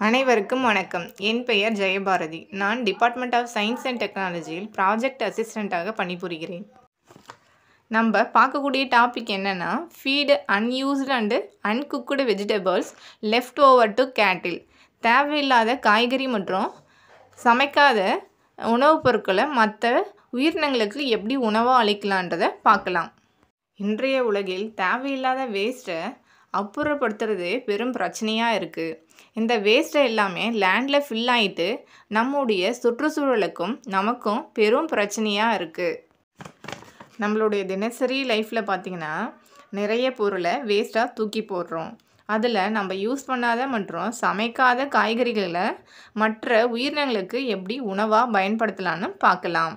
அனைவருக்கும் வணக்கம். என் பெயர் ஜெயபாரதி. நான் டிபார்ட்மெண்ட் ஆஃப் சயின்ஸ் அண்ட் டெக்னாலஜியில் ப்ராஜெக்ட் அசிஸ்டண்ட்டாக பணிபுரிகிறேன். நம்ம பார்க்கக்கூடிய டாபிக் என்னென்னா, feed unused and uncooked vegetables left over to cattle. தேவையில்லாத காய்கறி மற்றும் சமைக்காத உணவுப் பொருட்களை மற்ற உயிரினங்களுக்கு எப்படி உணவாக அளிக்கலான்றதை பார்க்கலாம். இன்றைய உலகில் தேவையில்லாத வேஸ்ட்டை அப்புறப்படுத்துறது பெரும் பிரச்சனையாக இருக்குது. இந்த வேஸ்ட்டை எல்லாமே லேண்டில் ஃபில் ஆகிட்டு நம்முடைய சுற்றுச்சூழலுக்கும் நமக்கும் பெரும் பிரச்சனையாக இருக்குது. நம்மளுடைய தினசரி லைஃப்பில் பார்த்திங்கன்னா நிறைய பொருளை வேஸ்ட்டாக தூக்கி போடுறோம். அதில் நம்ம யூஸ் பண்ணாத மற்றும் சமைக்காத காய்கறிகளை மற்ற உயிரினங்களுக்கு எப்படி உணவாக பயன்படுத்தலான்னு பார்க்கலாம்.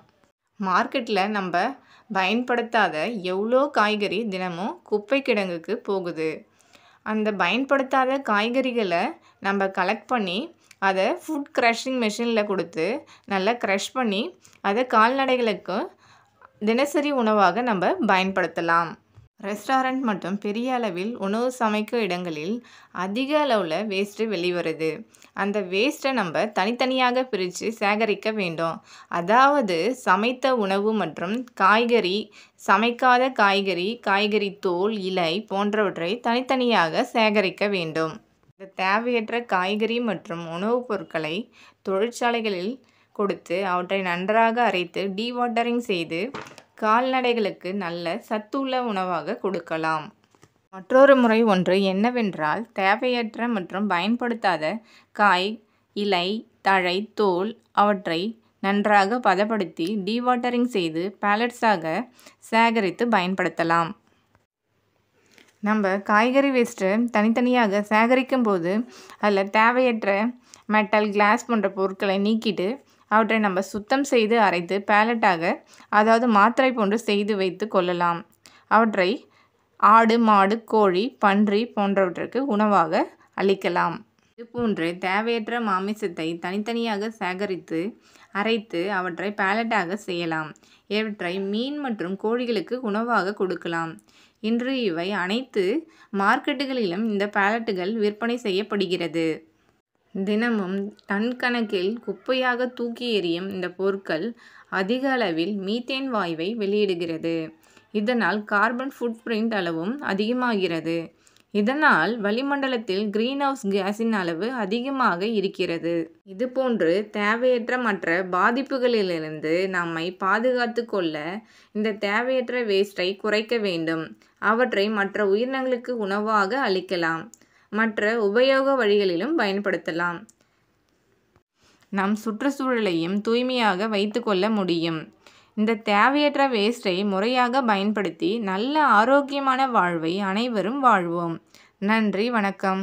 மார்க்கெட்டில் நம்ம பயன்படுத்தாத எவ்வளோ காய்கறி தினமும் குப்பை கிடங்குக்கு போகுது. அந்த பயன்படுத்தாத காய்கறிகளை நம்ம கலெக்ட் பண்ணி அதை ஃபுட் க்ரஷிங் மெஷினில் கொடுத்து நல்லா க்ரஷ் பண்ணி அதை கால்நடைகளுக்கு தினசரி உணவாக நம்ம பயன்படுத்தலாம். ரெஸ்டாரண்ட் மற்றும் பெரிய அளவில் உணவு சமைக்கும் இடங்களில் அதிக அளவில் வேஸ்ட்டு வெளிவருது. அந்த வேஸ்ட்டை நம்ம தனித்தனியாக பிரித்து சேகரிக்க வேண்டும். அதாவது சமைத்த உணவு மற்றும் காய்கறி, சமைக்காத காய்கறி, காய்கறி தோல், இலை போன்றவற்றை தனித்தனியாக சேகரிக்க வேண்டும். இந்த தேவையற்ற காய்கறி மற்றும் உணவுப் பொருட்களை தொழிற்சாலைகளில் கொடுத்து அவற்றை நன்றாக அரைத்து டீவாட்டரிங் செய்து கால்நடைகளுக்கு நல்ல சத்துள்ள உணவாக கொடுக்கலாம். மற்றொரு முறை ஒன்று என்னவென்றால், தேவையற்ற மற்றும் பயன்படுத்தாத காய், இலை, தழை, தோல் அவற்றை நன்றாக பதப்படுத்தி டீவாட்டரிங் செய்து பேலட்ஸாக சேகரித்து பயன்படுத்தலாம். நம்ம காய்கறி வேஸ்ட்டை தனித்தனியாக சேகரிக்கும் போது அதில் தேவையற்ற மெட்டல், கிளாஸ் போன்ற பொருட்களை நீக்கிட்டு அவற்றை நம்ம சுத்தம் செய்து அரைத்து பேலட்டாக, அதாவது மாத்திரை போன்று செய்து வைத்து கொள்ளலாம். அவற்றை ஆடு, மாடு, கோழி, பன்றி போன்றவற்றுக்கு உணவாக அளிக்கலாம். இதுபோன்று தேவையற்ற மாமிசத்தை தனித்தனியாக சேகரித்து அரைத்து அவற்றை பேலட்டாக செய்யலாம். இவற்றை மீன் மற்றும் கோழிகளுக்கு உணவாக கொடுக்கலாம். இன்று இவை அனைத்து மார்க்கெட்டுகளிலும் இந்த பேலட்டுகள் விற்பனை செய்யப்படுகிறது. தினமும் டன் கணக்கில் குப்பையாக தூக்கி எறியும் இந்த பொருட்கள் அதிக அளவில் மீத்தேன் வாயுவை வெளியிடுகிறது. இதனால் கார்பன் ஃபுட் பிரிண்ட் அளவும் அதிகமாகிறது. இதனால் வளிமண்டலத்தில் கிரீன் ஹவுஸ் கேஸின் அளவு அதிகமாக இருக்கிறது. இதுபோன்று தேவையற்ற மற்ற பாதிப்புகளிலிருந்து நம்மை பாதுகாத்து கொள்ள இந்த தேவையற்ற வேஸ்ட்டை குறைக்க வேண்டும். அவற்றை மற்ற உயிரினங்களுக்கு உணவாக அளிக்கலாம். மற்ற உபயோக வழிகளிலும் பயன்படுத்தலாம். நம் சுற்றுச்சூழலையும் தூய்மையாக வைத்து கொள்ள முடியும். இந்த தேவையற்ற வேஸ்ட்டை முறையாக பயன்படுத்தி நல்ல ஆரோக்கியமான வாழ்வை அனைவரும் வாழ்வோம். நன்றி, வணக்கம்.